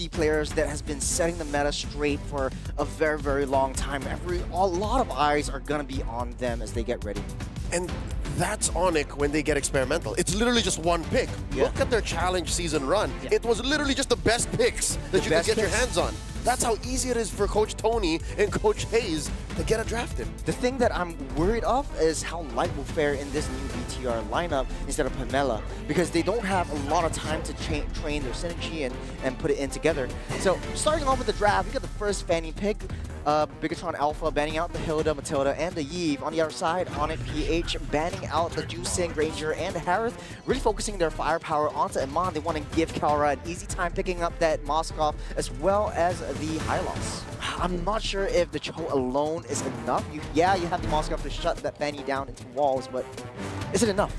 the players that has been setting the meta straight for a very, very long time. A lot of eyes are gonna be on them as they get ready. And that's Onic when they get experimental. It's literally just one pick. Yeah. Look at their challenge season run. Yeah. It was literally just the best picks that you could get your hands on. That's how easy it is for Coach Tony and Coach Hayes to get it drafted. The thing that I'm worried of is how Light will fare in this new BTR lineup instead of Pamela, because they don't have a lot of time to train their synergy and put it in together. So starting off with the draft, we got the first Fanny pick. Bigetron Alpha banning out the Hilda, Matilda, and the Yve. On the other side, Onic PH banning out the Jusing, Granger, and the Harith, really focusing their firepower onto Iman. They want to give Kelra an easy time picking up that Moskov as well as the Hylos. I'm not sure if the Cho alone is enough. You have the Moskov to shut that Fanny down into walls, but is it enough?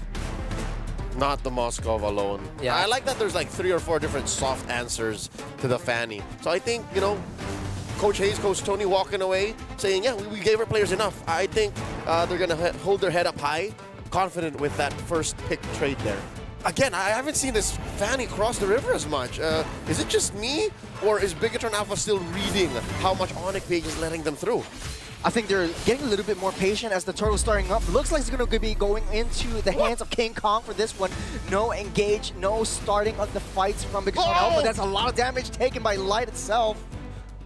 Not the Moskov alone. Yeah. I like that there's like 3 or 4 different soft answers to the Fanny. So I think, you know, Coach Hayes, Coach Tony walking away saying, yeah, we gave our players enough. I think they're going to hold their head up high, confident with that first pick trade there. Again, I haven't seen this Fanny cross the river as much. Is it just me, or is Bigetron Alpha still reading how much Onic Page is letting them through? I think they're getting a little bit more patient as the turtle's starting up. Looks like it's going to be going into the hands of King Kong for this one. No engage, no starting of the fights from Bigetron Alpha. That's a lot of damage taken by Light itself.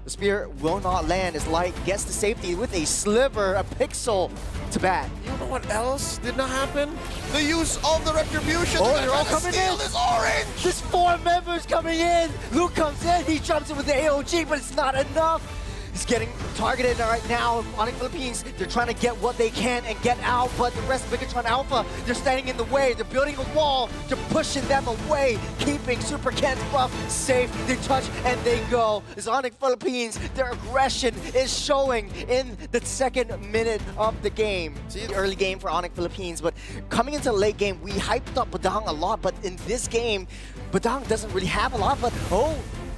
The spear will not land as Light gets to safety with a sliver, a pixel to bat. You know what else did not happen? The use of the retribution. Oh, they're all coming in. This orange. There's 4 members coming in. Luke comes in, he jumps in with the AOG, but it's not enough. He's getting targeted right now. Onic Philippines, they're trying to get what they can and get out, but the rest of Bigetron Alpha, they're standing in the way. They're building a wall. They're pushing them away, keeping Super Ken's buff safe. They touch and they go. As Onic Philippines, their aggression is showing in the 2nd minute of the game. See, the early game for Onic Philippines, but coming into the late game, we hyped up Badang a lot, but in this game, Badang doesn't really have a lot, but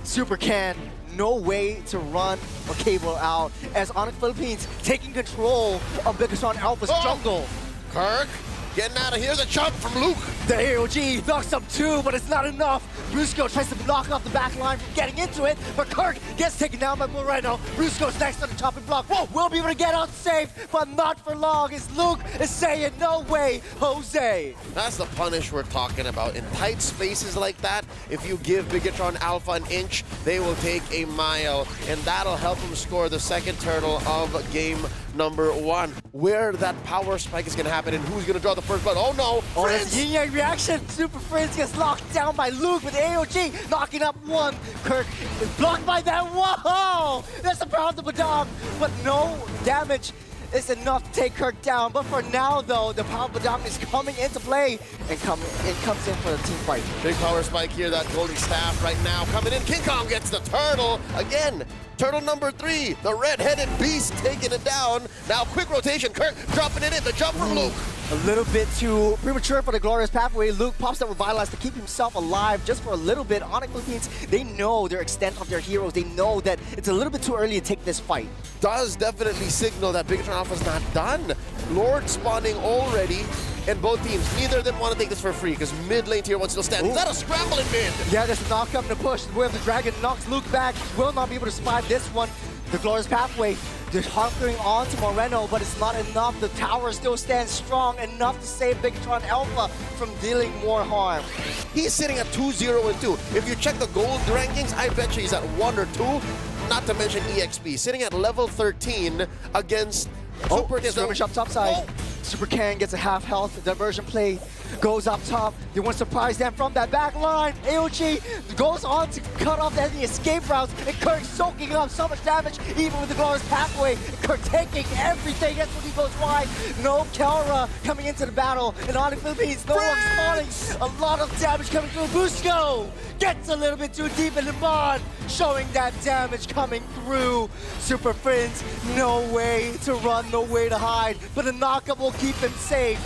Super Ken, no way to run or cable out as Onic Philippines taking control of Bigetron Alpha's jungle. Kirk getting out of here. The jump from Luke. The AOG knocks up 2, but it's not enough. Brusco tries to knock off the back line from getting into it, but Kirk gets taken down by Moreno. Brusco's next on the chopping block. Will be able to get out safe, but not for long as Luke is saying, no way, Jose. That's the punish we're talking about. In tight spaces like that, if you give Bigetron Alpha an inch, they will take a mile, and that'll help them score the 2nd turtle of game number 1. Where that power spike is going to happen and who's going to draw the first blood. Oh no! It's a yin-yang reaction. Super Prince gets locked down by Luke with AOG, knocking up 1. Kirk is blocked by that. Whoa! That's the power of the Badang, but no damage is enough to take Kirk down. But for now, though, the power of Badang is coming into play and it comes in for the team fight. Big power spike here, that golden staff right now coming in. King Kong gets the turtle again. Turtle number 3, the red-headed beast taking it down. Now quick rotation, Kirk dropping it in, the jump from Luke. A little bit too premature for the glorious pathway. Luke pops that Revitalize to keep himself alive just for a little bit. Onic Philippines, they know their extent of their heroes. They know that it's a little bit too early to take this fight. Does definitely signal that Bigetron Alpha's not done. Lord spawning already, and both teams, neither of them want to take this for free because mid lane tier 1 still standing. Is that a scramble in mid? Yeah, there's a knock coming to push. The Way of the Dragon knocks Luke back. Will not be able to survive this one. The glorious pathway, they're hunkering on to Moreno, but it's not enough. The tower still stands strong enough to save Bigetron Alpha from dealing more harm. He's sitting at 2-0-2. If you check the gold rankings, I bet you he's at 1 or 2. Not to mention EXP, sitting at level 13 against Super Ken. Skirmish up top side. Super Ken gets a half health. Diversion play goes up top. They want to surprise them from that back line. AOG goes on to cut off any escape routes, and Kirk soaking up so much damage, even with the glorious pathway. Kirk taking everything. That's when he goes wide. No Kelra coming into the battle, and Onic Philippines, no one spawning. A lot of damage coming through. Busco gets a little bit too deep in the mod, showing that damage coming through. Super Friends, no way to run, no way to hide, but a knockup will keep him safe.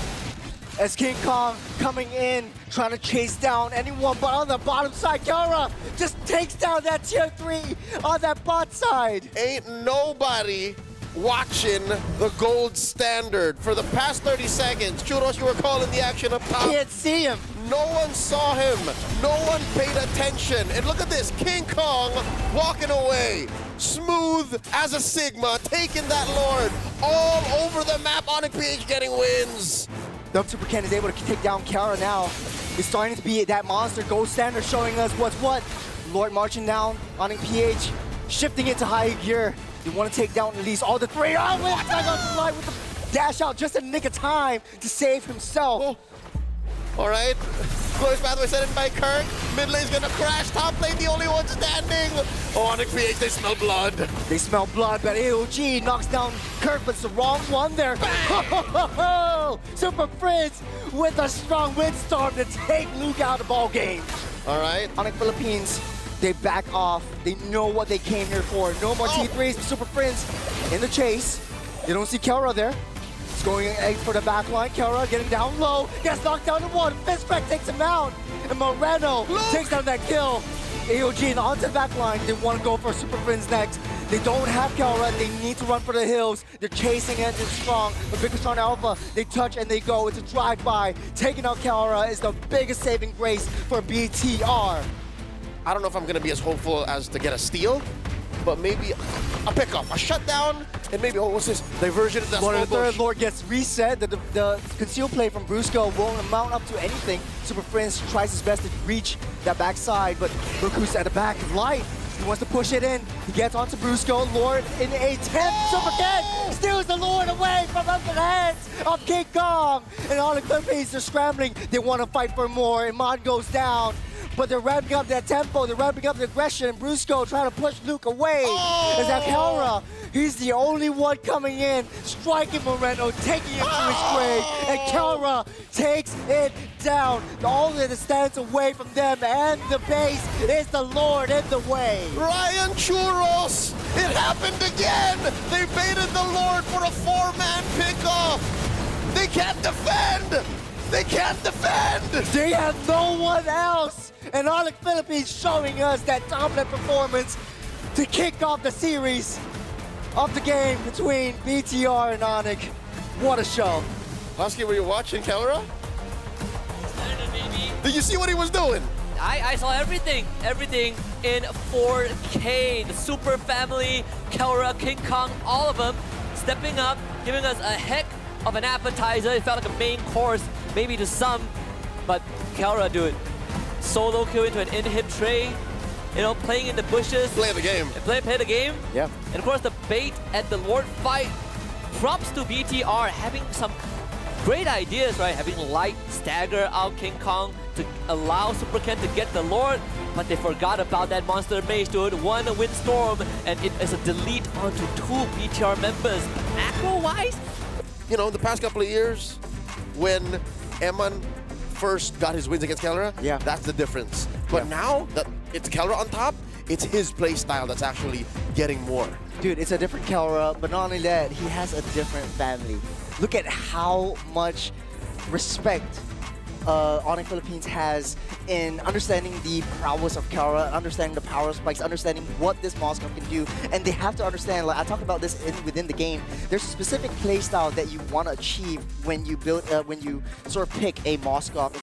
As King Kong coming in, trying to chase down anyone, but on the bottom side, Kelra just takes down that tier 3 on that bot side. Ain't nobody watching the gold standard for the past 30 seconds. Churros, you were calling the action up top. Can't see him. No one saw him. No one paid attention. And look at this, King Kong walking away. Smooth as a Sigma, taking that Lord all over the map. Onic PH getting wins. The Super Ken is able to take down Kelra now. It's starting to be that monster gold standard showing us what's what. Lord marching down, Onic PH, shifting into high gear. They want to take down at least all the three. Oh, Snapdragon with the dash out just in the nick of time to save himself. Oh. All right, glorious pathway set in by Kirk. Mid lane's gonna crash, top lane the only one standing. Oh, Onic PH, they smell blood. They smell blood, but AOG knocks down Kirk, but it's the wrong one there. Super Prince with a strong windstorm to take Luke out of the ball game. All right. Onic Philippines, they back off. They know what they came here for. No more T3s. Super Prince in the chase. You don't see Kelra there. He's going for the back line. Kelra getting down low. Gets knocked down to one. Fistback takes him out. And Moreno takes down that kill. AOG onto the back line. They want to go for Super Prince next. They don't have Kelra. They need to run for the hills. They're chasing it. They're strong. But Bigetron Alpha, they touch and they go. It's a drive-by. Taking out Kelra is the biggest saving grace for BTR. I don't know if I'm going to be as hopeful as to get a steal, but maybe a pickup, a shutdown, and maybe, oh, what's this? Diversion of that Lord small of the Third bush. Lord gets reset. The conceal play from Brusco won't amount up to anything. Super Prince tries his best to reach that backside, but Roku's at the back is light. He wants to push it in. He gets onto Brusco. Lord in a 10th. Super Ken steals the Lord away from the hands of King Kong. And all the Philippines are scrambling. They want to fight for more. Iman goes down. But they're ramping up that tempo, they're ramping up the aggression, and Brusco trying to push Luke away. Is that Kelra? He's the only one coming in, striking Moreno, taking him to his grave, and Kelra takes it down. All that stands away from them and the base is the Lord in the way. Ryan Churros! It happened again! They baited the Lord for a 4-man pickoff! They can't defend! They can't defend! They have no one else! And Onic Philippines showing us that dominant performance to kick off the series of the game between BTR and Onic. What a show. Husky, were you watching Kelra? Did you see what he was doing? I saw everything in 4K. The Super Family, Kelra, King Kong, all of them stepping up, giving us a heck of an appetizer. It felt like a main course, maybe to some, but Kelra, dude, solo kill into an in-hit tray, you know, playing in the bushes. Play the game. Play the game. Yeah. And of course, the bait at the Lord fight. Props to BTR having some great ideas, right? Having Light stagger out King Kong to allow Super Ken to get the Lord, but they forgot about that monster mage, dude. One windstorm, and it is a delete onto 2 BTR members. But macro-wise, You know, the past couple of years, when Eman first got his wins against Kelra, yeah, that's the difference. But now that it's Kelra on top, it's his play style that's actually getting more. Dude, it's a different Kelra, but not only that, he has a different family. Look at how much respect Onic Philippines has in understanding the prowess of Kelra, understanding the power spikes, understanding what this Moskov can do. And they have to understand, like I talk about this within the game, there's a specific play style that you want to achieve when you build, when you sort of pick a Moskov